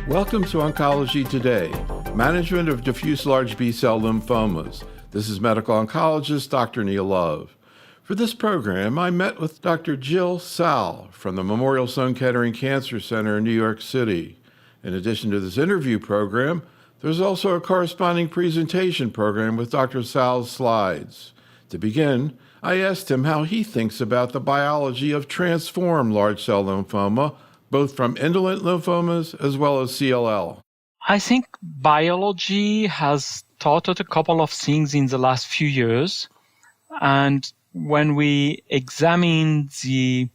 Welcome to Oncology Today, Management of Diffuse Large B-Cell Lymphomas. This is medical oncologist Dr. Neil Love. For this program, I met with Dr. Gilles Salles from the Memorial Sloan Kettering Cancer Center in New York City. In addition to this interview program, there's also a corresponding presentation program with Dr. Salles' slides. To begin, I asked him how he thinks about the biology of transformed large cell lymphoma, both from indolent lymphomas as well as CLL. I think biology has taught us a couple of things in the last few years. And when we examine the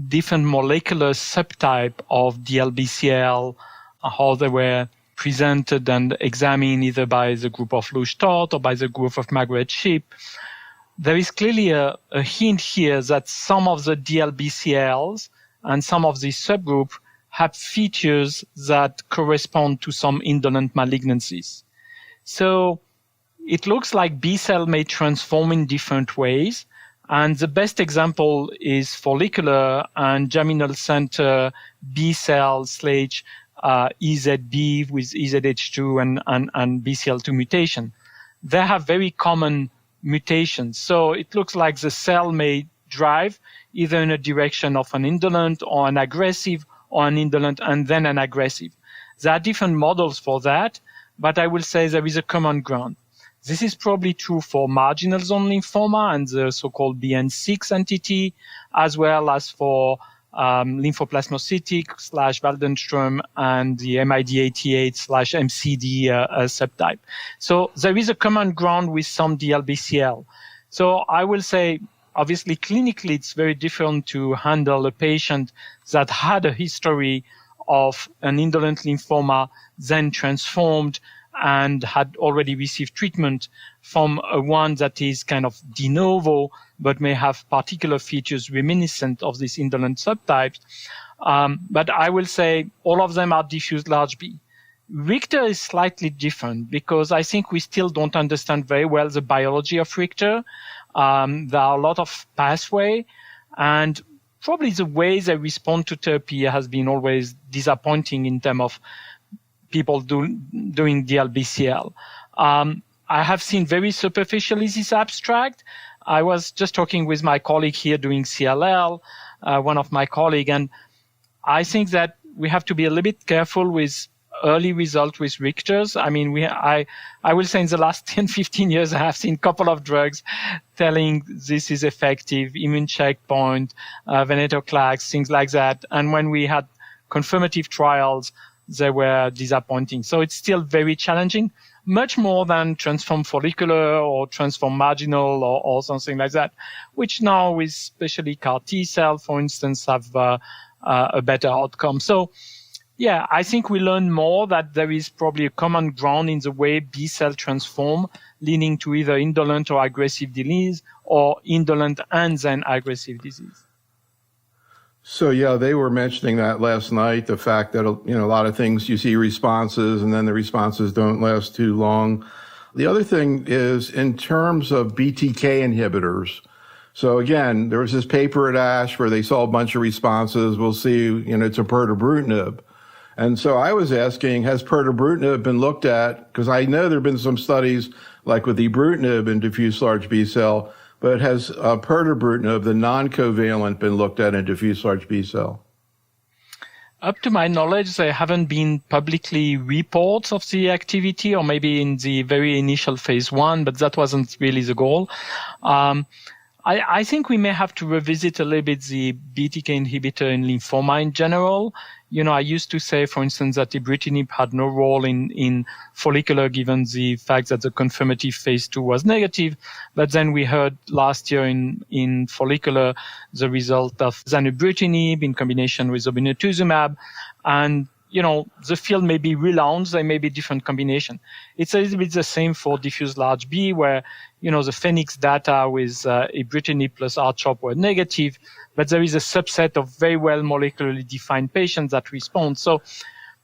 different molecular subtype of DLBCL, how they were presented and examined either by the group of Louis Todt or by the group of Margaret Shipp, there is clearly a hint here that some of the DLBCLs and some of these subgroups have features that correspond to some indolent malignancies. So it looks like B-cell may transform in different ways. And the best example is follicular and germinal center B-cell / EZB with EZH2 and BCL2 mutation. They have very common mutations. So it looks like the cell may drive either in a direction of an indolent or an aggressive or an indolent and then an aggressive. There are different models for that, but I will say there is a common ground. This is probably true for marginal zone lymphoma and the so-called BN6 entity, as well as for lymphoplasmacytic / Waldenström and the MID88 / MCD subtype. So there is a common ground with some DLBCL. So I will say, obviously, clinically, it's very different to handle a patient that had a history of an indolent lymphoma, then transformed and had already received treatment from a one that is kind of de novo, but may have particular features reminiscent of these indolent subtypes. But I will say all of them are diffuse large B. Richter is slightly different because I think we still don't understand very well the biology of Richter. There are a lot of pathway, and probably the way they respond to therapy has been always disappointing in terms of people doing DLBCL. I have seen very superficially this abstract. I was just talking with my colleague here doing CLL, one of my colleagues, and I think that we have to be a little bit careful with early result with Richter's. I mean, I will say in the last 10, 15 years, I have seen a couple of drugs telling this is effective, immune checkpoint, venetoclax, things like that. And when we had confirmative trials, they were disappointing. So it's still very challenging, much more than transform follicular or transform marginal or something like that, which now with especially CAR T cell, for instance, have a better outcome. So yeah, I think we learn more that there is probably a common ground in the way B cell transform, leading to either indolent or aggressive disease or indolent and then aggressive disease. So yeah, they were mentioning that last night, the fact that, a lot of things you see responses and then the responses don't last too long. The other thing is in terms of BTK inhibitors. So again, there was this paper at ASH where they saw a bunch of responses. We'll see, to pirtobrutinib. And so I was asking, has pirtobrutinib been looked at? Because I know there have been some studies like with ibrutinib in diffuse large B-cell, but has pirtobrutinib, the non-covalent, been looked at in diffuse large B-cell? Up to my knowledge, there haven't been publicly reports of the activity, or maybe in the very initial phase 1, but that wasn't really the goal. I think we may have to revisit a little bit the BTK inhibitor in lymphoma in general. I used to say, for instance, that ibrutinib had no role in follicular given the fact that the confirmative phase 2 was negative. But then we heard last year in follicular the result of zanubrutinib in combination with obinutuzumab. And, the field may be relaunched. There may be different combination. It's a little bit the same for diffuse large B where, the Phoenix data with ibrutinib plus R-CHOP were negative, but there is a subset of very well molecularly defined patients that respond. So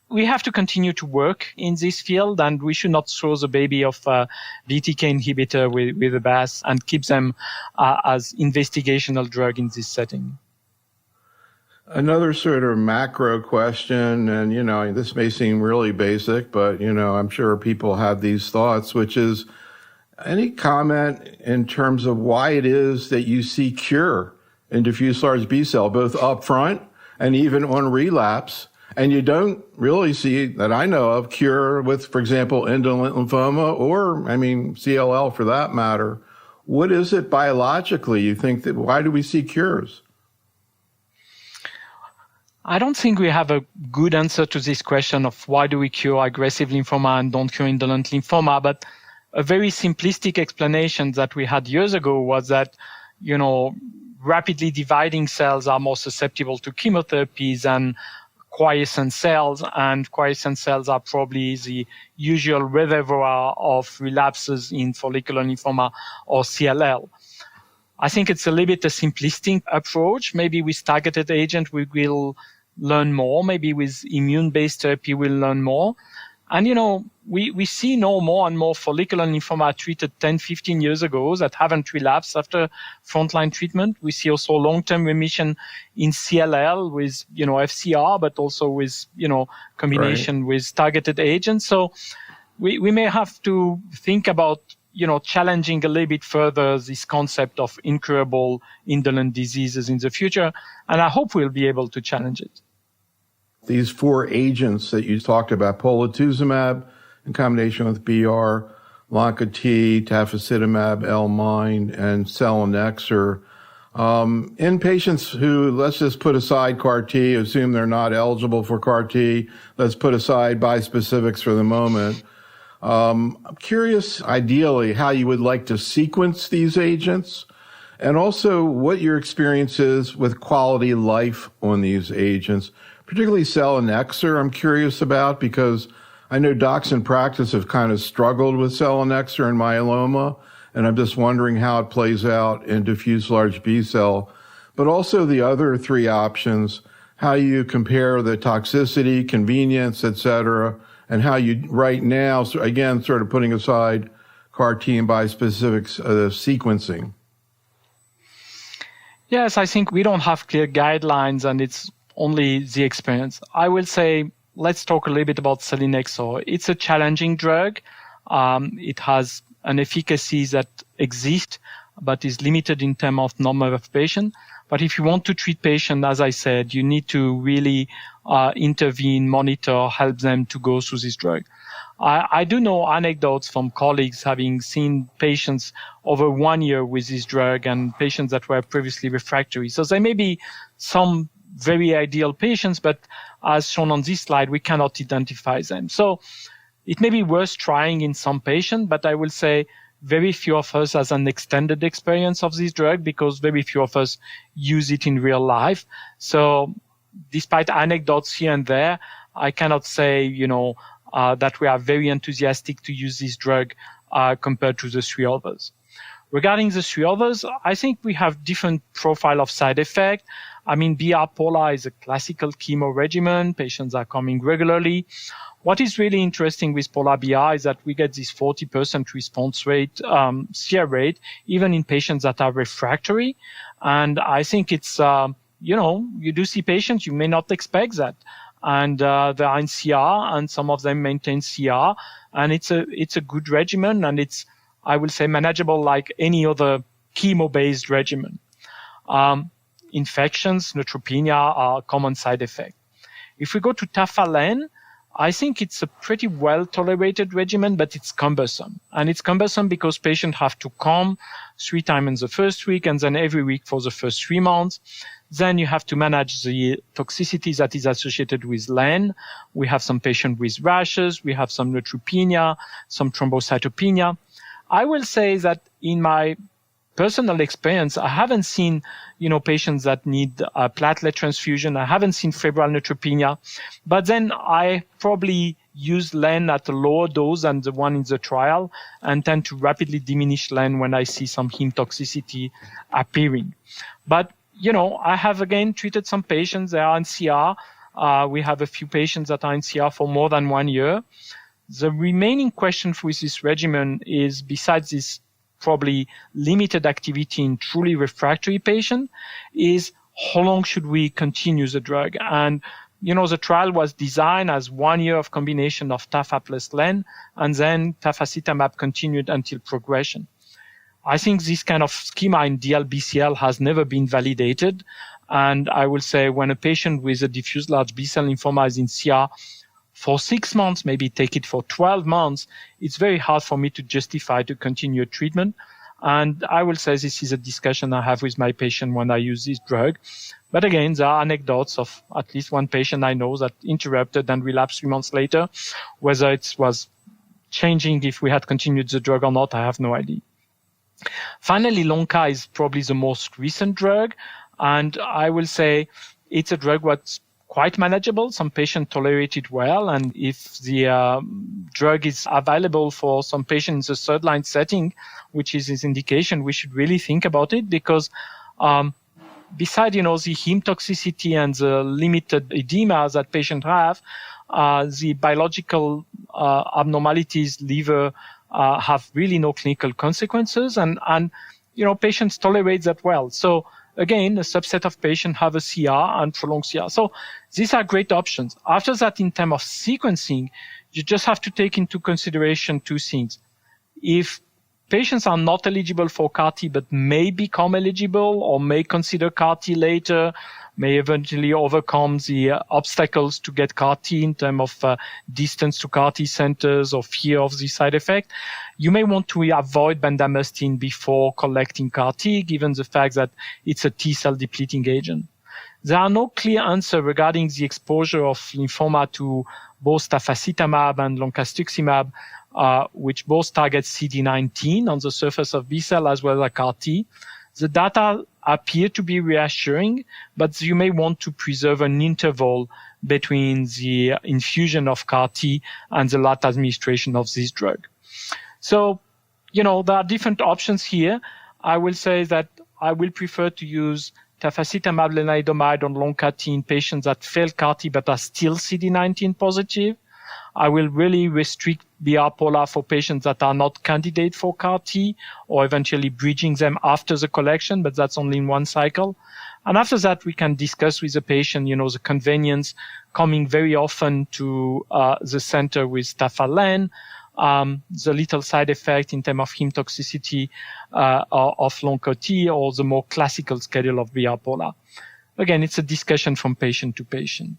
we have to continue to work in this field, and we should not throw the baby of BTK inhibitor with the bath and keep them as investigational drug in this setting. Another sort of macro question, and, this may seem really basic, but, I'm sure people have these thoughts, which is any comment in terms of why it is that you see cure in diffuse large B-cell, both up front and even on relapse, and you don't really see, that I know of, cure with, for example, indolent lymphoma or, CLL for that matter. What is it biologically you think that, why do we see cures? I don't think we have a good answer to this question of why do we cure aggressive lymphoma and don't cure indolent lymphoma, but a very simplistic explanation that we had years ago was that, rapidly dividing cells are more susceptible to chemotherapies than quiescent cells, and quiescent cells are probably the usual reservoir of relapses in follicular lymphoma or CLL. I think it's a little bit a simplistic approach. Maybe with targeted agent, we will learn more. Maybe with immune-based therapy, we'll learn more. And, we see no more and more follicular lymphoma treated 10, 15 years ago that haven't relapsed after frontline treatment. We see also long-term remission in CLL with, FCR, but also with, combination with targeted agents. So we may have to think about, challenging a little bit further this concept of incurable indolent diseases in the future. And I hope we'll be able to challenge it. These 4 agents that you talked about, polatuzumab in combination with BR, Lonca-T, tafasitamab, L-MIND, and selinexor, in patients who, let's just put aside CAR-T, assume they're not eligible for CAR-T, let's put aside bispecifics for the moment. I'm curious, ideally, how you would like to sequence these agents, and also what your experience is with quality of life on these agents, particularly selinexor. I'm curious about, because I know docs in practice have kind of struggled with selinexor and myeloma, and I'm just wondering how it plays out in diffuse large B-cell. But also the other 3 options, how you compare the toxicity, convenience, et cetera, and how you, right now, so again, sort of putting aside CAR-T and bispecifics, sequencing. Yes, I think we don't have clear guidelines, and it's only the experience. I will say, let's talk a little bit about selinexor. It's a challenging drug. It has an efficacy that exists, but is limited in terms of number of patients. But if you want to treat patients, as I said, you need to really intervene, monitor, help them to go through this drug. I do know anecdotes from colleagues having seen patients over 1 year with this drug and patients that were previously refractory. So there may be some very ideal patients, but as shown on this slide, we cannot identify them. So it may be worth trying in some patients, but I will say very few of us has an extended experience of this drug because very few of us use it in real life. So despite anecdotes here and there, I cannot say, that we are very enthusiastic to use this drug compared to the 3 others. Regarding the 3 others, I think we have different profile of side effect. BR-POLA is a classical chemo regimen. Patients are coming regularly. What is really interesting with POLA-BR is that we get this 40% response rate, CR rate, even in patients that are refractory. And I think it's, you do see patients, you may not expect that. And they are in CR, and some of them maintain CR. And it's a good regimen, and it's, I will say, manageable like any other chemo-based regimen. Infections, neutropenia are a common side effect. If we go to Tafalen, I think it's a pretty well-tolerated regimen, but it's cumbersome. And it's cumbersome because patients have to come 3 times in the first week and then every week for the first 3 months. Then you have to manage the toxicity that is associated with LEN. We have some patients with rashes. We have some neutropenia, some thrombocytopenia. I will say that in my personal experience, I haven't seen, patients that need a platelet transfusion. I haven't seen febrile neutropenia. But then I probably use LEN at a lower dose than the one in the trial and tend to rapidly diminish LEN when I see some heme toxicity appearing. But, I have again treated some patients. They are in CR. We have a few patients that are in CR for more than 1 year. The remaining question with this regimen is, besides this probably limited activity in truly refractory patients, is how long should we continue the drug? And, the trial was designed as 1 year of combination of tafa plus len, and then tafasitamab continued until progression. I think this kind of schema in DLBCL has never been validated. And I will say when a patient with a diffuse large B-cell lymphoma is in CR for 6 months, maybe take it for 12 months, it's very hard for me to justify to continue treatment. And I will say this is a discussion I have with my patient when I use this drug. But again, there are anecdotes of at least one patient I know that interrupted and relapsed 3 months later. Whether it was changing if we had continued the drug or not, I have no idea. Finally, Lonca is probably the most recent drug. And I will say it's a drug that's quite manageable. Some patients tolerate it well. And if the drug is available for some patients in the third line setting, which is his indication, we should really think about it because beside, the heme toxicity and the limited edema that patients have, the biological abnormalities, liver, have really no clinical consequences. And patients tolerate that well. So again, a subset of patients have a CR and prolonged CR. So these are great options. After that, in terms of sequencing, you just have to take into consideration two things. If patients are not eligible for CAR-T but may become eligible or may consider CAR-T later, may eventually overcome the obstacles to get CAR-T in terms of distance to CAR-T centers or fear of the side effect, you may want to avoid bendamustine before collecting CAR-T, given the fact that it's a T-cell depleting agent. There are no clear answers regarding the exposure of lymphoma to both tafasitamab and loncastuximab, which both target CD19 on the surface of B-cell as well as CAR-T. The data appear to be reassuring, but you may want to preserve an interval between the infusion of CAR-T and the last administration of this drug. So, there are different options here. I will say that I will prefer to use tafasitamab lenalidomide on Lonca-T in patients that fail CAR-T but are still CD19 positive. I will really restrict BR-POLA for patients that are not candidate for CAR-T or eventually bridging them after the collection, but that's only in one cycle. And after that, we can discuss with the patient, the convenience coming very often to the center with tafalen, the little side effect in terms of heme toxicity of Lonca-T or the more classical schedule of BR-POLA. Again, it's a discussion from patient to patient.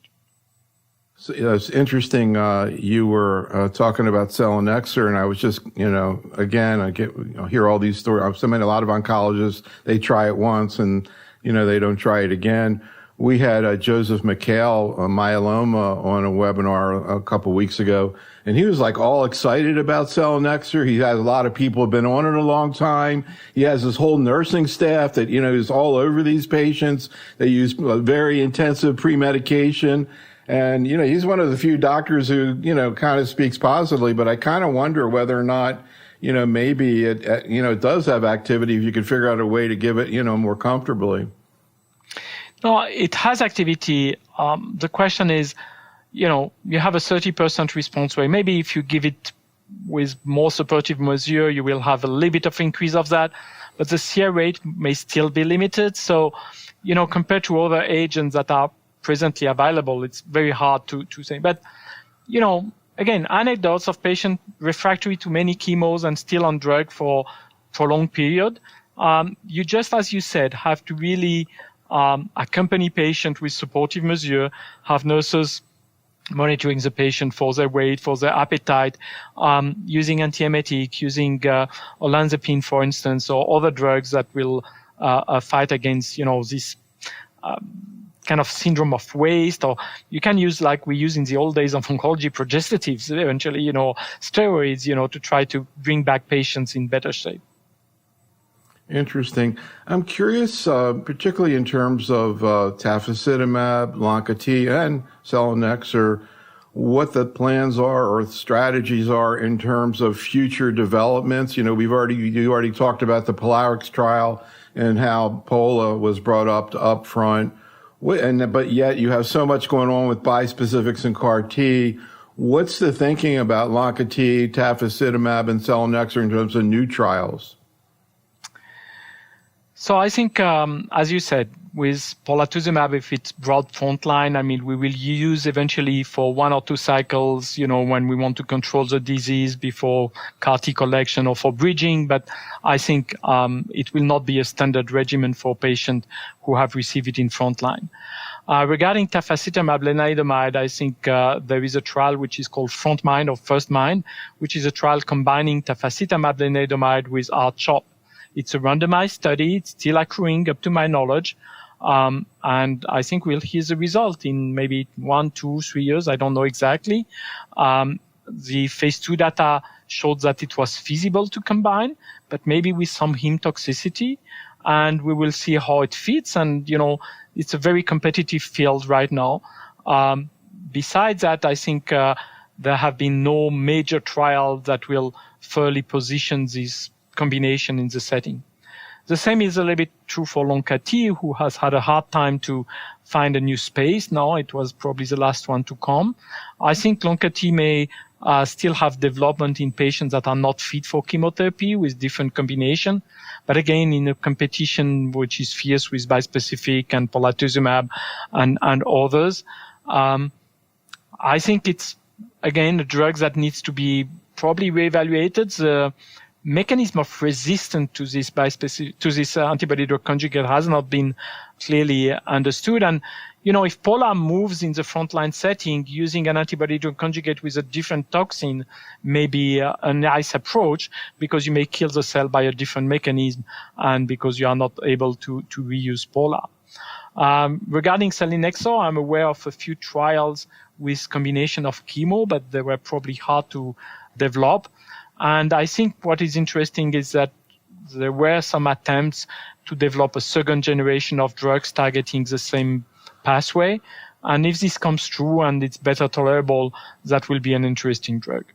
So, it's interesting. You were talking about selinexor, and I was just, again, I hear all these stories. I've met a lot of oncologists. They try it once, and they don't try it again. We had Joseph McHale, myeloma, on a webinar a couple weeks ago, and he was like all excited about selinexor. He has a lot of people have been on it a long time. He has his whole nursing staff that is all over these patients. They use very intensive pre-medication. And, he's one of the few doctors who, kind of speaks positively, but I kind of wonder whether or not, maybe it does have activity if you could figure out a way to give it, more comfortably. No, it has activity. The question is, you have a 30% response rate. Maybe if you give it with more supportive measure, you will have a little bit of increase of that, but the CR rate may still be limited. So, compared to other agents that are presently available, it's very hard to say. But, again, anecdotes of patients refractory to many chemos and still on drug for prolonged period. You just, as you said, have to really accompany patient with supportive measure, have nurses monitoring the patient for their weight, for their appetite, using antiemetic, using olanzapine, for instance, or other drugs that will fight against, this kind of syndrome of waste, or you can use, like we use in the old days of oncology, progestatives, eventually, steroids, to try to bring back patients in better shape. Interesting. I'm curious, particularly in terms of tafasitamab, Lonca-T, and selinexor, what the plans are or strategies are in terms of future developments. You already talked about the Polarix trial and how POLA was brought up front. But yet you have so much going on with bispecifics and CAR-T. What's the thinking about Lonca-T, tafasitamab, and selinexor in terms of new trials? So I think, as you said, with polatuzumab, if it's broad frontline, I mean, we will use eventually for 1 or 2 cycles, when we want to control the disease before CAR T collection or for bridging. But I think it will not be a standard regimen for patients who have received it in frontline. Regarding tafasitamab lenalidomide, I think there is a trial which is called Frontmind or Firstmind, which is a trial combining tafasitamab lenalidomide with R-CHOP. It's a randomized study. It's still accruing up to my knowledge. And I think we'll hear the result in maybe 1, 2, 3 years. I don't know exactly. The phase 2 data showed that it was feasible to combine, but maybe with some heme toxicity. And we will see how it fits. And, it's a very competitive field right now. Besides that, I think there have been no major trials that will fully position this combination in the setting. The same is a little bit true for Loncati, who has had a hard time to find a new space. Now it was probably the last one to come. I think Loncati may still have development in patients that are not fit for chemotherapy with different combination. But again, in a competition which is fierce with bispecific and polatuzumab and others, I think it's, again, a drug that needs to be probably reevaluated. The mechanism of resistance to this antibody-drug conjugate has not been clearly understood. And, if Pola moves in the frontline setting, using an antibody-drug conjugate with a different toxin may be a nice approach, because you may kill the cell by a different mechanism and because you are not able to reuse Pola. Regarding selinexor, I'm aware of a few trials with combination of chemo, but they were probably hard to develop. And I think what is interesting is that there were some attempts to develop a second generation of drugs targeting the same pathway. And if this comes true and it's better tolerable, that will be an interesting drug.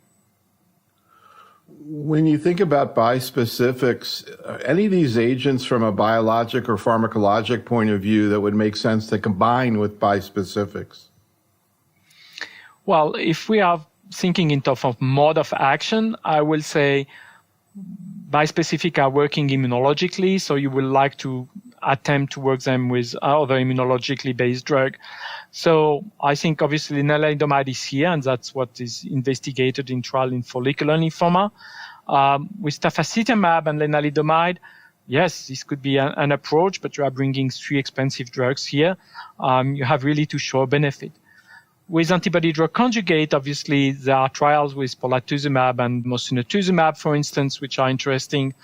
When you think about bispecifics, any of these agents from a biologic or pharmacologic point of view that would make sense to combine with bispecifics? Well, if we are thinking in terms of mode of action, I will say bispecific are working immunologically, so you will like to attempt to work them with other immunologically based drug. So I think obviously lenalidomide is here, and that's what is investigated in trial in follicular lymphoma. With tafasitamab and lenalidomide, yes, this could be an approach, but you are bringing 3 expensive drugs here. You have really to show a benefit. With antibody-drug conjugate, obviously, there are trials with polatuzumab and mosunetuzumab, for instance, which are interesting.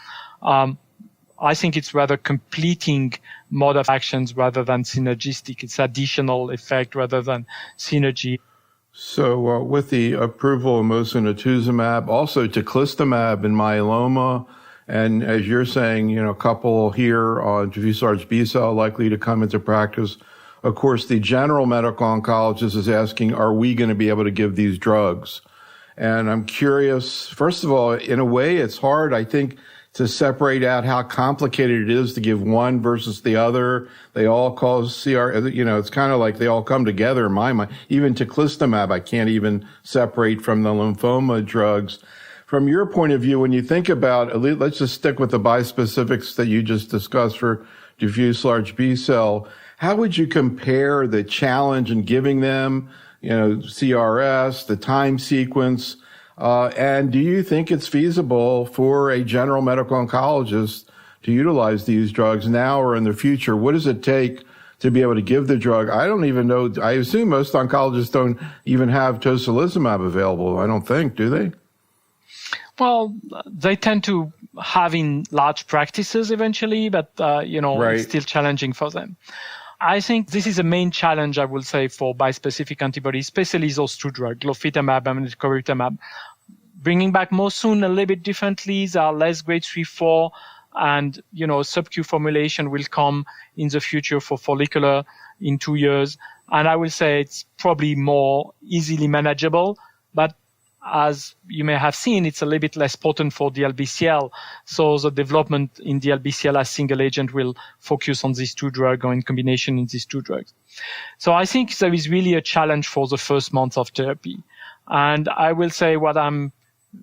I think it's rather completing mode of actions rather than synergistic. It's additional effect rather than synergy. So with the approval of mosunetuzumab, also teclistamab in myeloma, and as you're saying, a couple here on diffuse large B-cell likely to come into practice. Of course, the general medical oncologist is asking, are we going to be able to give these drugs? And I'm curious, first of all, in a way, it's hard, I think, to separate out how complicated it is to give one versus the other. They all cause CR, it's kind of like they all come together in my mind. Even teclistamab, I can't even separate from the lymphoma drugs. From your point of view, when you think about, let's just stick with the bispecifics that you just discussed for diffuse large B-cell, how would you compare the challenge in giving them, CRS, the time sequence, and do you think it's feasible for a general medical oncologist to utilize these drugs now or in the future? What does it take to be able to give the drug? I don't even know. I assume most oncologists don't even have tocilizumab available. I don't think, do they? Well, they tend to have in large practices eventually, but, right. It's still challenging for them. I think this is a main challenge, I will say, for bispecific antibodies, especially those 2 drugs, glofitamab and epcoritamab. Bringing back mosun a little bit differently, they are less grade 3-4, and, sub-Q formulation will come in the future for follicular in 2 years. And I will say it's probably more easily manageable, but as you may have seen, it's a little bit less potent for DLBCL. So the development in DLBCL as single agent will focus on these 2 drugs or in combination in these 2 drugs. So I think there is really a challenge for the first months of therapy. And I will say what I'm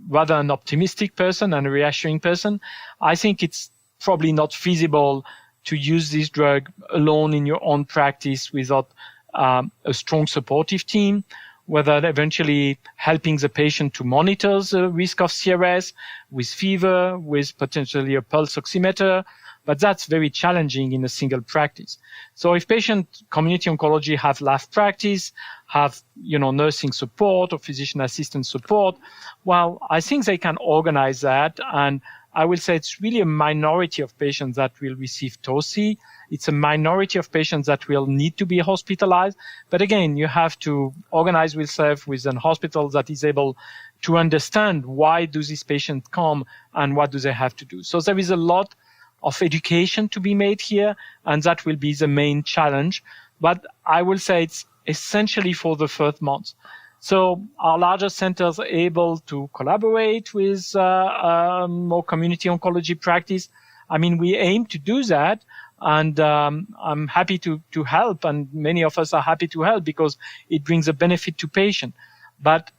rather an optimistic person and a reassuring person. I think it's probably not feasible to use this drug alone in your own practice without a strong supportive team, whether eventually helping the patient to monitor the risk of CRS with fever, with potentially a pulse oximeter. But that's very challenging in a single practice. So if patient community oncology have lab practice, have, nursing support or physician assistant support, well, I think they can organize that. And I will say it's really a minority of patients that will receive TOSI. It's a minority of patients that will need to be hospitalized. But again, you have to organize yourself with an hospital that is able to understand why do these patients come and what do they have to do. So there is a lot of education to be made here, and that will be the main challenge. But I will say it's essentially for the first month. So our larger centers are able to collaborate with more community oncology practice. I mean, we aim to do that, and I'm happy to help, and many of us are happy to help because it brings a benefit to patient. But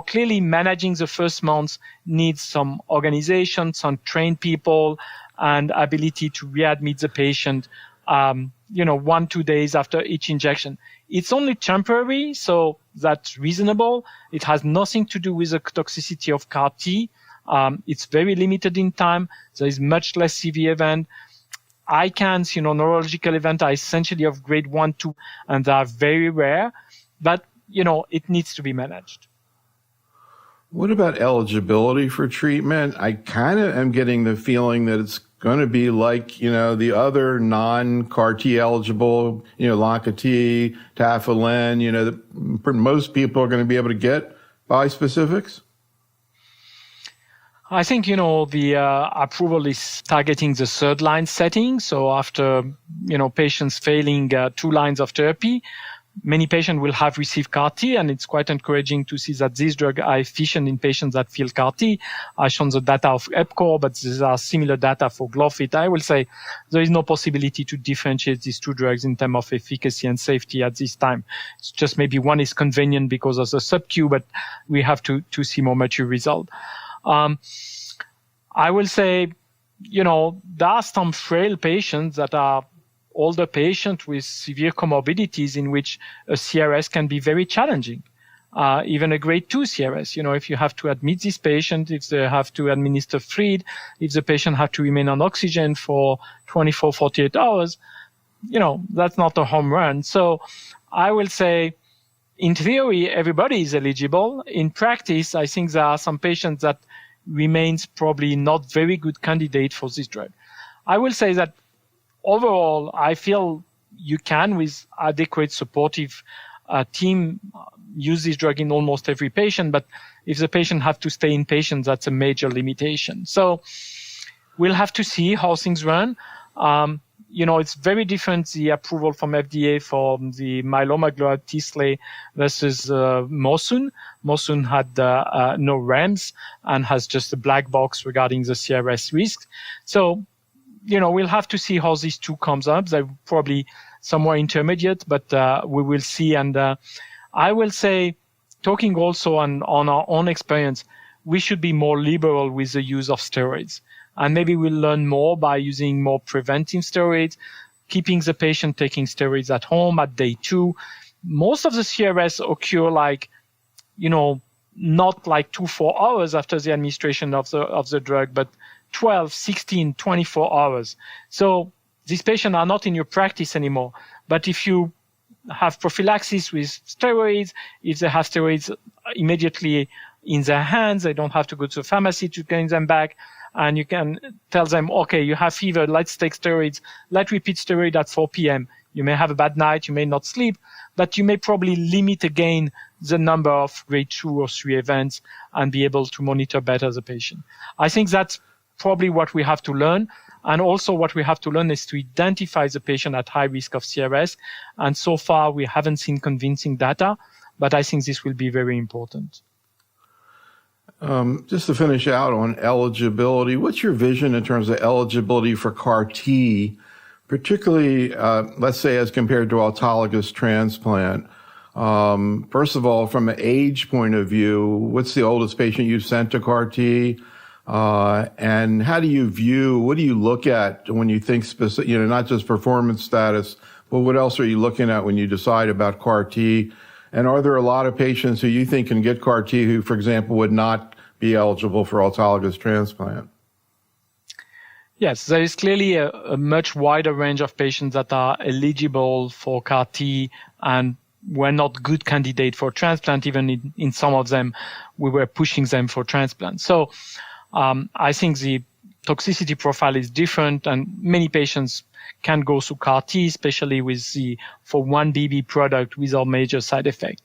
clearly managing the first months needs some organization, some trained people, and ability to readmit the patient, 1-2 days after each injection. It's only temporary, so that's reasonable. It has nothing to do with the toxicity of CAR T. It's very limited in time. There is much less severe event. ICANS, neurological events are essentially of grade 1, 2, and they are very rare, but, it needs to be managed. What about eligibility for treatment? I kind of am getting the feeling that it's going to be like, the other non-CAR T eligible, Lonca-T, Tafelen, that most people are going to be able to get bispecifics? I think, the approval is targeting the third line setting. So after, patients failing 2 lines of therapy, many patients will have received CAR T, and it's quite encouraging to see that this drug are efficient in patients that fail CAR T. I've shown the data of EPCOR, but these are similar data for Glofit. I will say there is no possibility to differentiate these two drugs in terms of efficacy and safety at this time. It's just maybe one is convenient because of the sub-Q, but we have to see more mature result. I will say, there are some frail patients that are older patients with severe comorbidities in which a CRS can be very challenging. Even a grade 2 CRS, if you have to admit this patient, if they have to administer fluid, if the patient have to remain on oxygen for 24, 48 hours, that's not a home run. So I will say, in theory, everybody is eligible. In practice, I think there are some patients that remains probably not very good candidate for this drug. I will say that overall, I feel you can, with adequate supportive team, use this drug in almost every patient. But if the patient have to stay inpatient, that's a major limitation. So we'll have to see how things run. It's very different, the approval from FDA for the myeloma global T-SLE versus Mosun. Mosun had no REMS and has just a black box regarding the CRS risk. So, we'll have to see how these two comes up. They're probably somewhere intermediate, but we will see. And I will say, talking also on our own experience, we should be more liberal with the use of steroids. And maybe we'll learn more by using more preventive steroids, keeping the patient taking steroids at home at day 2. Most of the CRS occur not like 2-4 hours after the administration of the drug, but 12, 16, 24 hours. So these patients are not in your practice anymore. But if you have prophylaxis with steroids, if they have steroids immediately in their hands, they don't have to go to the pharmacy to gain them back. And you can tell them, okay, you have fever, let's take steroids. Let's repeat steroid at 4 p.m. You may have a bad night, you may not sleep, but you may probably limit again the number of grade 2 or 3 events and be able to monitor better the patient. I think that's probably what we have to learn. And also what we have to learn is to identify the patient at high risk of CRS. And so far, we haven't seen convincing data, but I think this will be very important. Just to finish out on eligibility, what's your vision in terms of eligibility for CAR T, particularly, let's say, as compared to autologous transplant? First of all, from an age point of view, what's the oldest patient you've sent to CAR T? And how do you view, what do you look at when you think specific, not just performance status, but what else are you looking at when you decide about CAR T? And are there a lot of patients who you think can get CAR T who, for example, would not be eligible for autologous transplant? Yes, there is clearly a much wider range of patients that are eligible for CAR T and were not good candidates for transplant. Even in some of them, we were pushing them for transplant. So I think the toxicity profile is different, and many patients can go through CAR T, especially with the 4-1BB product without major side effect.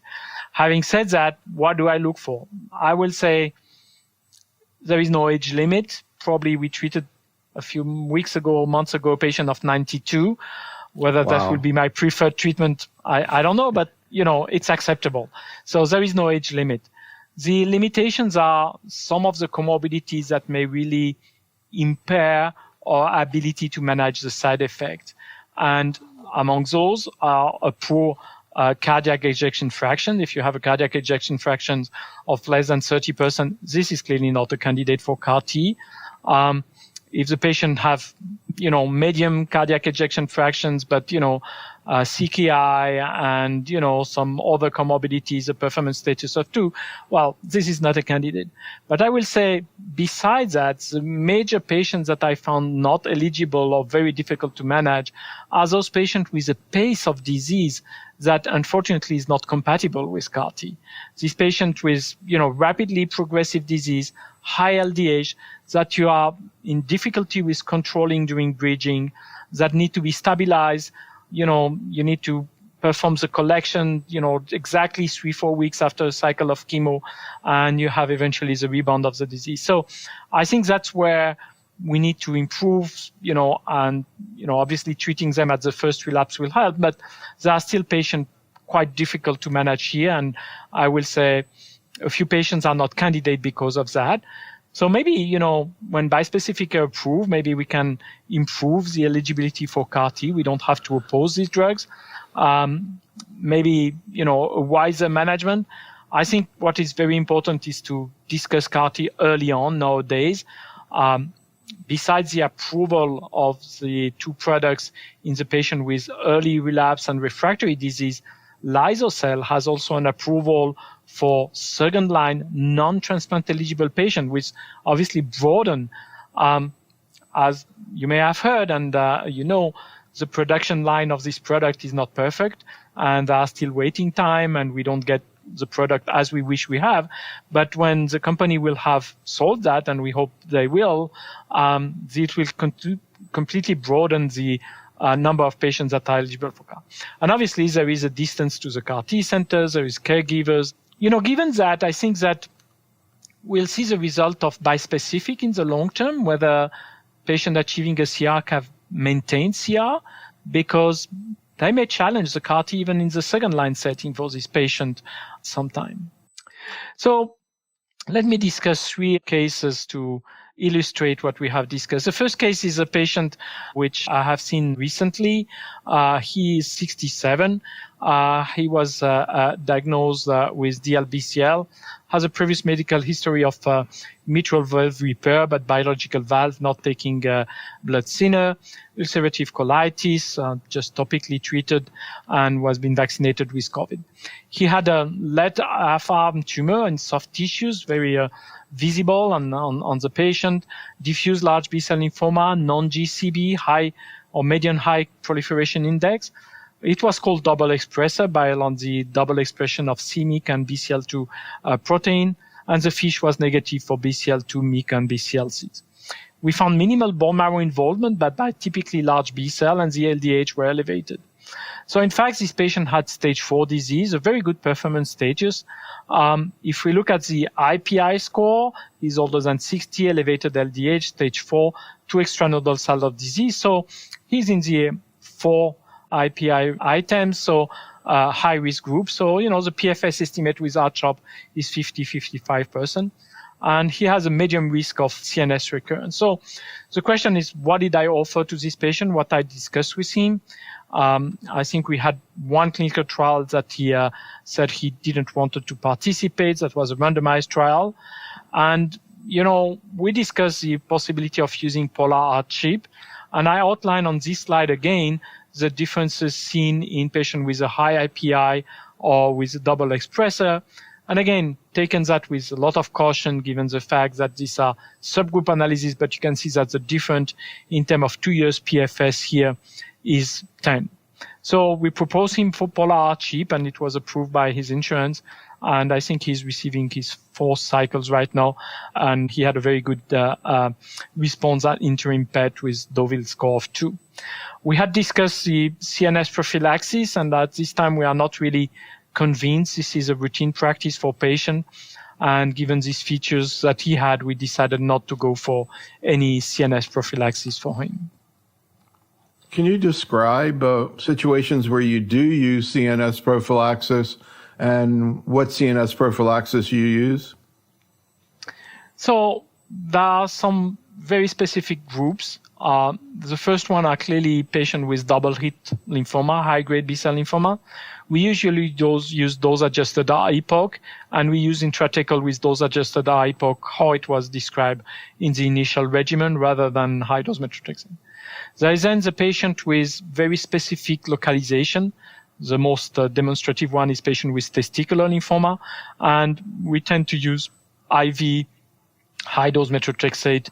Having said that, what do I look for? I will say there is no age limit. Probably we treated a few weeks ago, months ago, a patient of 92. Whether that would be my preferred treatment, I don't know, but it's acceptable. So there is no age limit. The limitations are some of the comorbidities that may really impair our ability to manage the side effect. And among those are a poor cardiac ejection fraction. If you have a cardiac ejection fraction of less than 30%, this is clearly not a candidate for CAR T. If the patient have, medium cardiac ejection fractions, but, CKI and, some other comorbidities, a performance status of 2, well, this is not a candidate. But I will say, besides that, the major patients that I found not eligible or very difficult to manage are those patients with a pace of disease that unfortunately is not compatible with CAR T. These patients with, rapidly progressive disease, high LDH, that you are in difficulty with controlling during bridging, that need to be stabilized. You need to perform the collection, exactly 3-4 weeks after a cycle of chemo, and you have eventually the rebound of the disease. So I think that's where we need to improve, and, obviously treating them at the first relapse will help, but there are still patients quite difficult to manage here. And I will say a few patients are not candidate because of that. So maybe, when bispecific are approved, maybe we can improve the eligibility for CAR T. We don't have to oppose these drugs. Maybe, a wiser management. I think what is very important is to discuss CAR T early on nowadays. Besides the approval of the 2 products in the patient with early relapse and refractory disease, Lysocell has also an approval for second-line non-transplant eligible patient, which obviously broaden. As you may have heard, and the production line of this product is not perfect, and there are still waiting time, and we don't get the product as we wish we have. But when the company will have solved that, and we hope they will, it will completely broaden the number of patients that are eligible for CAR. And obviously, there is a distance to the CAR T centers, there is caregivers. Given that, I think that we'll see the result of bispecific in the long term, whether patients achieving a CR can maintain CR, because they may challenge the CAR T even in the second-line setting for this patient sometime. So let me discuss 3 cases to illustrate what we have discussed. The first case is a patient which I have seen recently. He is 67. He was diagnosed with DLBCL, has a previous medical history of mitral valve repair, but biological valve not taking blood thinner, ulcerative colitis, just topically treated, and was being vaccinated with COVID. He had a left half arm tumor in soft tissues, very visible on the patient, diffuse large B-cell lymphoma, non-GCB, high or median high proliferation index. It was called double expressor by on the double expression of c-MYC and BCL2 protein, and the FISH was negative for BCL2, MYC, and BCL6. We found minimal bone marrow involvement, but by typically large B-cell, and the LDH were elevated. So in fact, this patient had stage 4 disease, a very good performance status. If we look at the IPI score, he's older than 60, elevated LDH, stage 4, 2 extranodal cells of disease. So he's in the 4 IPI items, so high risk group. So, the PFS estimate with R-CHOP is 50-55%. And he has a medium risk of CNS recurrence. So the question is, what did I offer to this patient? What I discussed with him? I think we had one clinical trial that he said he didn't want to participate. That was a randomized trial. And we discussed the possibility of using polar R-chip, and I outline on this slide again the differences seen in patients with a high IPI or with a double expressor. And again, taken that with a lot of caution given the fact that these are subgroup analyses, but you can see that the difference in terms of 2 years PFS here is 10. So we proposed him for polar R-chip, and it was approved by his insurance. And I think he's receiving his 4th cycles right now. And he had a very good response at interim PET with Deauville score of 2. We had discussed the CNS prophylaxis, and at this time we are not really convinced this is a routine practice for patient. And given these features that he had, we decided not to go for any CNS prophylaxis for him. Can you describe situations where you do use CNS prophylaxis and what CNS prophylaxis you use? So there are some very specific groups. The first one are clearly patients with double-hit lymphoma, high-grade B-cell lymphoma. We usually use dose-adjusted R-epoch, and we use intrathecal with dose-adjusted R-epoch, how it was described in the initial regimen, rather than high-dose methotrexate. There is then the patient with very specific localization. The most demonstrative one is patient with testicular lymphoma, and we tend to use IV high-dose methotrexate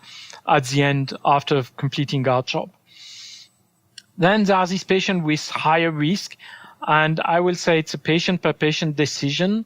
at the end after completing our job. Then there are these patients with higher risk, and I will say it's a patient-per-patient decision.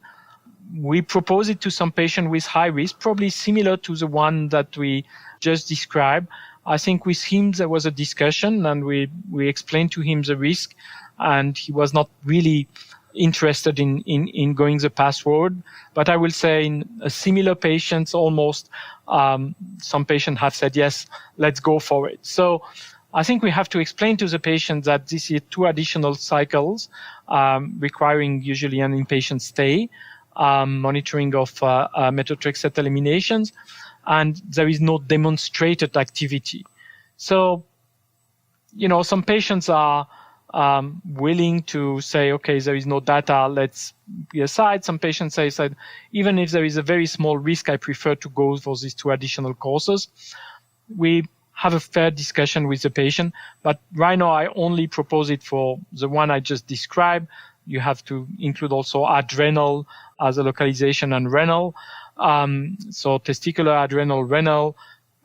We propose it to some patient with high risk, probably similar to the one that we just described. I think with him there was a discussion, and we explained to him the risk, and he was not really interested in going the path forward. But I will say in a similar patients almost, some patients have said, yes, let's go for it. So I think we have to explain to the patient that this is 2 additional cycles, requiring usually an inpatient stay, monitoring of methotrexate eliminations, and there is no demonstrated activity. So, some patients are willing to say, okay, there is no data, let's be aside. Some patients say, even if there is a very small risk, I prefer to go for these 2 additional courses. We have a fair discussion with the patient, but right now I only propose it for the one I just described. You have to include also adrenal as a localization and renal. So testicular, adrenal, renal,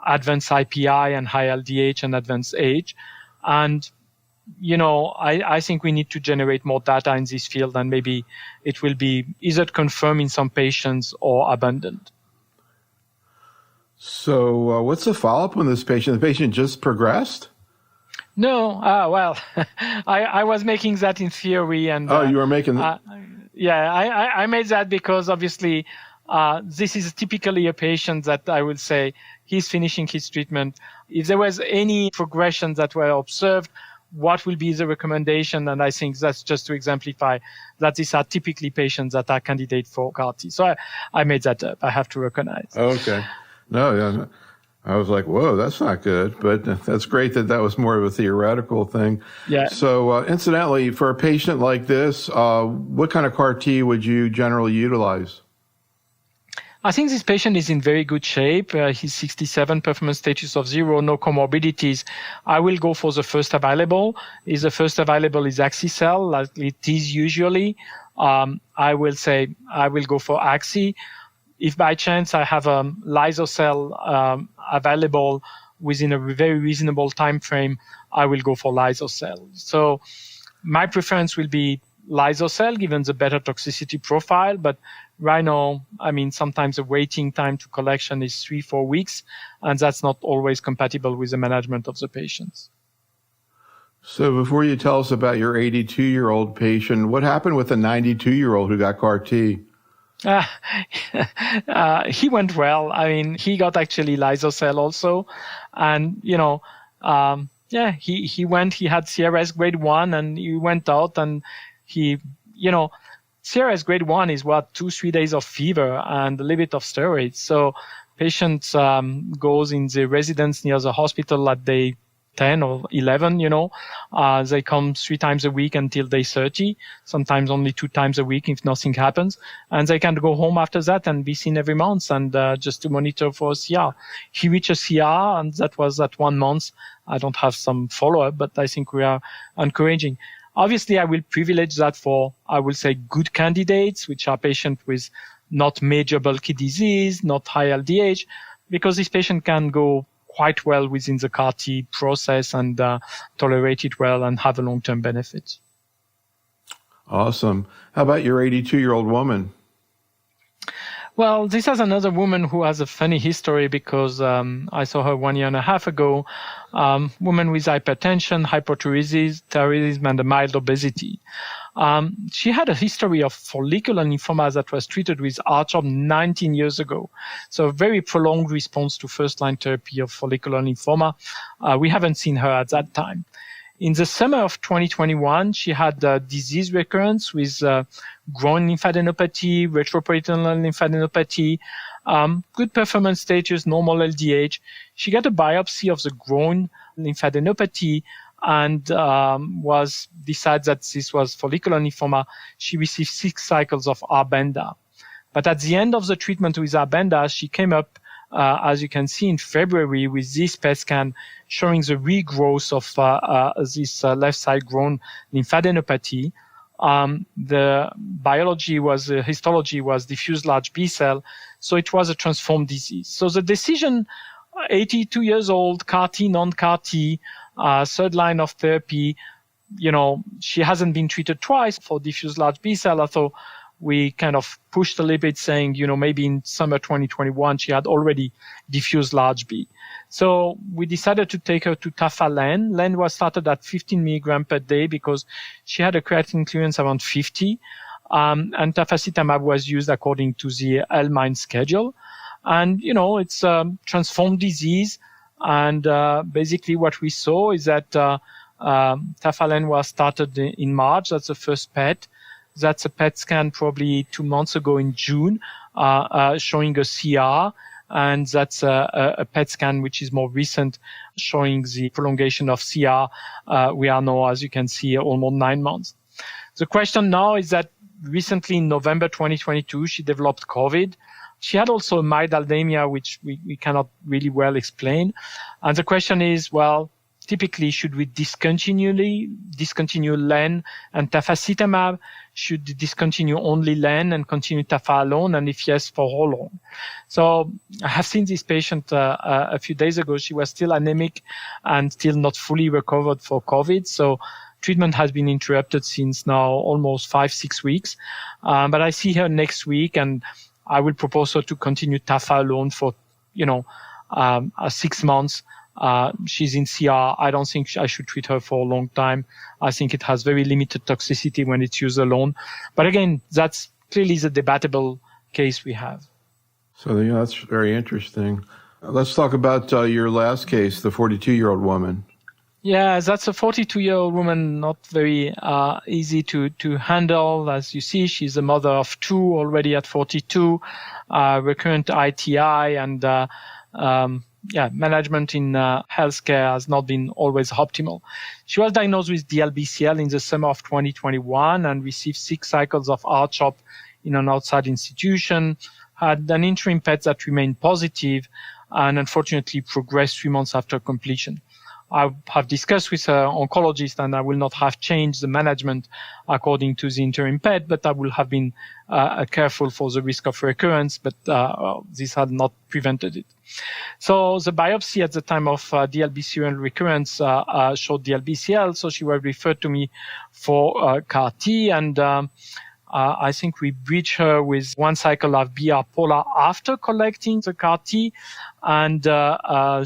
advanced IPI and high LDH and advanced age. And I think we need to generate more data in this field, and maybe it will be either confirmed in some patients or abandoned. So what's the follow-up on this patient? The patient just progressed? No. Well, I was making that in theory. And you were making that? I made that because obviously this is typically a patient that I would say he's finishing his treatment. If there was any progression that were observed, what will be the recommendation? And I think that's just to exemplify that these are typically patients that are candidates for CAR-T. So I made that up. I have to recognize. Okay. No, yeah. I was like, whoa, that's not good. But that's great that was more of a theoretical thing. Yeah. So incidentally, for a patient like this, what kind of CAR-T would you generally utilize? I think this patient is in very good shape. He's 67, performance status of 0, no comorbidities. I will go for the first available. The first available is axi-cell, like it is usually. I will say I will go for axi. If by chance I have a lyso-cell available within a very reasonable time frame, I will go for lyso-cell. So my preference will be lyso-cell given the better toxicity profile, but right now, sometimes the waiting time to collection is 3-4 weeks, and that's not always compatible with the management of the patients. So before you tell us about your 82-year-old patient, what happened with the 92-year-old who got CAR-T? He went well. He got actually lyso-cell also. And, he went, he had CRS grade 1 and he went out and he, CRS grade 1 is 2-3 days of fever and a little bit of steroids. So patient goes in the residence near the hospital at day 10 or 11, they come 3 times a week until day 30, sometimes only 2 times a week if nothing happens. And they can go home after that and be seen every month and just to monitor for CR. He reached a CR, and that was at 1 month. I don't have some follow-up, but I think we are encouraging. Obviously, I will privilege that for, I will say, good candidates, which are patients with not major bulky disease, not high LDH, because this patient can go quite well within the CAR-T process and tolerate it well and have a long-term benefit. Awesome. How about your 82-year-old woman? Well, this is another woman who has a funny history because I saw her 1.5 years ago. Woman with hypertension, hypothyroidism, and a mild obesity. She had a history of follicular lymphoma that was treated with R-CHOP 19 years ago. So a very prolonged response to first-line therapy of follicular lymphoma. We haven't seen her at that time. In the summer of 2021, she had disease recurrence with groin lymphadenopathy, retroperitoneal lymphadenopathy, good performance status, normal LDH. She got a biopsy of the groin lymphadenopathy and was decided that this was follicular lymphoma. She received 6 cycles of Arbenda. But at the end of the treatment with Arbenda, she came up, as you can see in February, with this PET scan showing the regrowth of this left side groin lymphadenopathy. The histology was diffuse large B cell, so it was a transformed disease. So the decision, 82 years old, CAR-T, non-CAR-T, third line of therapy, she hasn't been treated twice for diffuse large B cell, although we kind of pushed a little bit saying, maybe in summer 2021, she had already diffuse large B. So we decided to take her to Tafa-Len. Len was started at 15 milligram per day because she had a creatinine clearance around 50. And tafasitamab was used according to the L-MIND schedule. And, it's a transformed disease. And basically what we saw is that Tafa-Len was started in March. That's the first PET. That's a PET scan probably 2 months ago in June, showing a CR. And that's a PET scan, which is more recent, showing the prolongation of CR. We are now, as you can see, almost 9 months. The question now is that recently in November 2022, she developed COVID. She had also a mild anemia, which we cannot really well explain. And the question is, well, typically, should we discontinue Len and tafasitamab? Should we discontinue only Len and continue Tafa alone? And if yes, for how long? So I have seen this patient a few days ago. She was still anemic and still not fully recovered for COVID. So treatment has been interrupted since now almost 5-6 weeks. But I see her next week, and I will propose her to continue Tafa alone for 6 months. She's in CR. I don't think I should treat her for a long time. I think it has very limited toxicity when it's used alone. But again, that's clearly the debatable case we have. So that's very interesting. Let's talk about your last case, the 42-year-old woman. Yeah, that's a 42-year-old woman, not very easy to handle. As you see, she's a mother of 2 already at 42, recurrent ITI, and management in healthcare has not been always optimal. She was diagnosed with DLBCL in the summer of 2021 and received 6 cycles of R-CHOP in an outside institution, had an interim PET that remained positive, and unfortunately progressed 3 months after completion. I have discussed with her oncologist, and I will not have changed the management according to the interim PET, but I will have been careful for the risk of recurrence, but this had not prevented it. So the biopsy at the time of DLBCL recurrence showed DLBCL, so she was referred to me for CAR-T, and I think we bridged her with 1 cycle of BR-POLA after collecting the CAR-T, and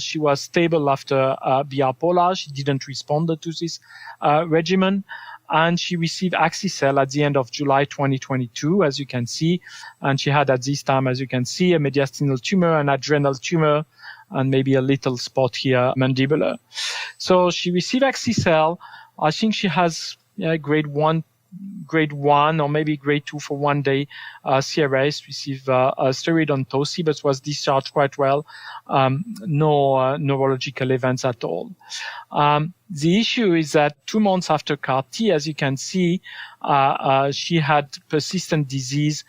she was stable after BR-POLA. She didn't respond to this regimen, and she received Axi-cel at the end of July 2022, as you can see. And she had at this time, as you can see, a mediastinal tumor, an adrenal tumor, and maybe a little spot here, mandibular. So she received Axi-cel. I think she has grade 1 grade 1 or maybe grade 2 for 1 day CRS, received a steroid on TOSI, but was discharged quite well. No neurological events at all. The issue is that 2 months after CAR T, as you can see, she had persistent disease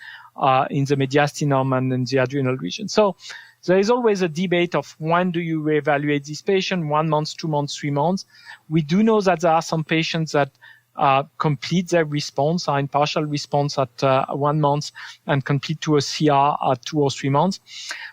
in the mediastinum and in the adrenal region. So there is always a debate of when do you reevaluate this patient, 1 month, 2 months, 3 months. We do know that there are some patients that complete their response, are in partial response at 1 month and complete to a CR at 2 or 3 months.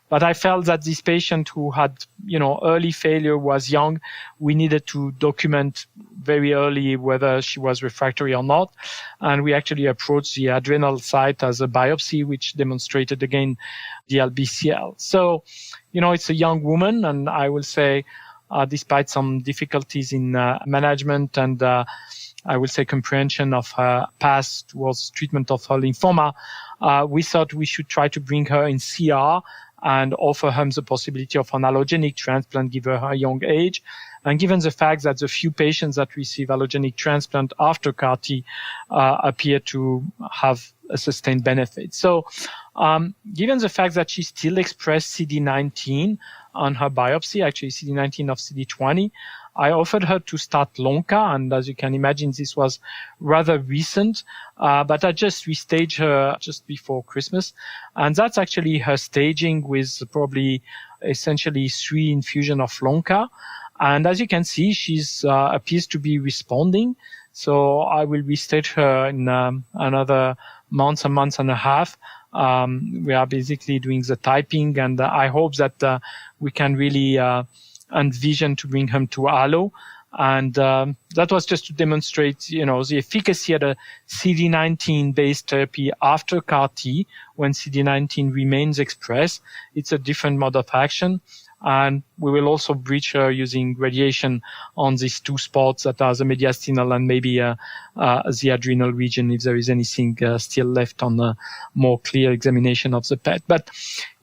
But I felt that this patient who had, early failure, was young. We needed to document very early whether she was refractory or not. And we actually approached the adrenal site as a biopsy, which demonstrated again the LBCL. So, it's a young woman, and I will say, despite some difficulties in management and I will say comprehension of her path towards treatment of her lymphoma, we thought we should try to bring her in CR and offer her the possibility of an allogeneic transplant given her young age. And given the fact that the few patients that receive allogeneic transplant after CAR T appear to have a sustained benefit. So given the fact that she still expressed CD19 on her biopsy, actually CD19 of CD20, I offered her to start Lonca, and as you can imagine, this was rather recent, but I just restaged her just before Christmas, and that's actually her staging with probably essentially 3 infusion of Lonca. And as you can see, she's appears to be responding. So I will restage her in another month and a half. We are basically doing the typing, and I hope that we can really envision to bring him to allo. And that was just to demonstrate, the efficacy of the CD19-based therapy after CAR T when CD19 remains expressed. It's a different mode of action. And we will also bridge her using radiation on these 2 spots that are the mediastinal and maybe the adrenal region if there is anything still left on a more clear examination of the PET. But,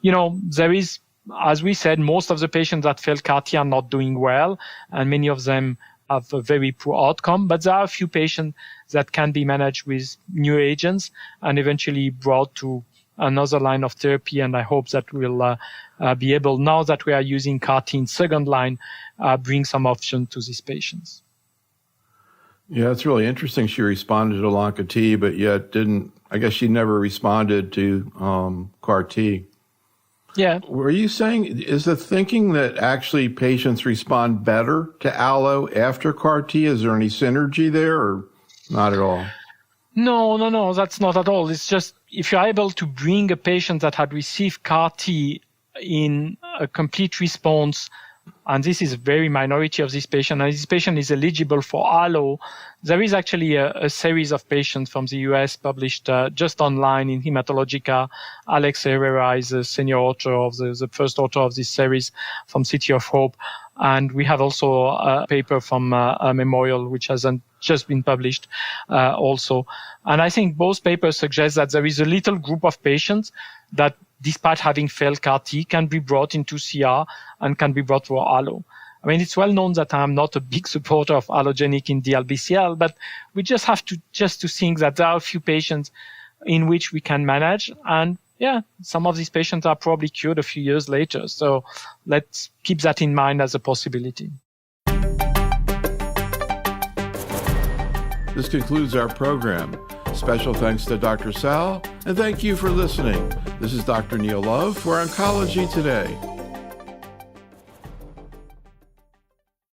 there is, as we said, most of the patients that failed CAR T are not doing well, and many of them have a very poor outcome. But there are a few patients that can be managed with new agents and eventually brought to another line of therapy. And I hope that we'll be able, now that we are using CAR T in second line, bring some option to these patients. Yeah, it's really interesting. She responded to Lonca T, but yet I guess she never responded to CAR T. Yeah. Were you saying, is the thinking that actually patients respond better to allo after CAR T? Is there any synergy there or not at all? No, that's not at all. It's just if you're able to bring a patient that had received CAR T in a complete response, and this is a very minority of this patient, and this patient is eligible for allo. There is actually a series of patients from the US published just online in Hematologica. Alex Herrera is the senior author of the first author of this series from City of Hope. And we have also a paper from a Memorial, which hasn't just been published also. And I think both papers suggest that there is a little group of patients that, despite having failed CAR T, can be brought into CR and can be brought for allo. I mean, it's well known that I'm not a big supporter of allogenic in DLBCL, but we just have to think that there are a few patients in which we can manage. And yeah, some of these patients are probably cured a few years later. So let's keep that in mind as a possibility. This concludes our program. Special thanks to Dr. Salles, and thank you for listening. This is Dr. Neil Love for Oncology Today.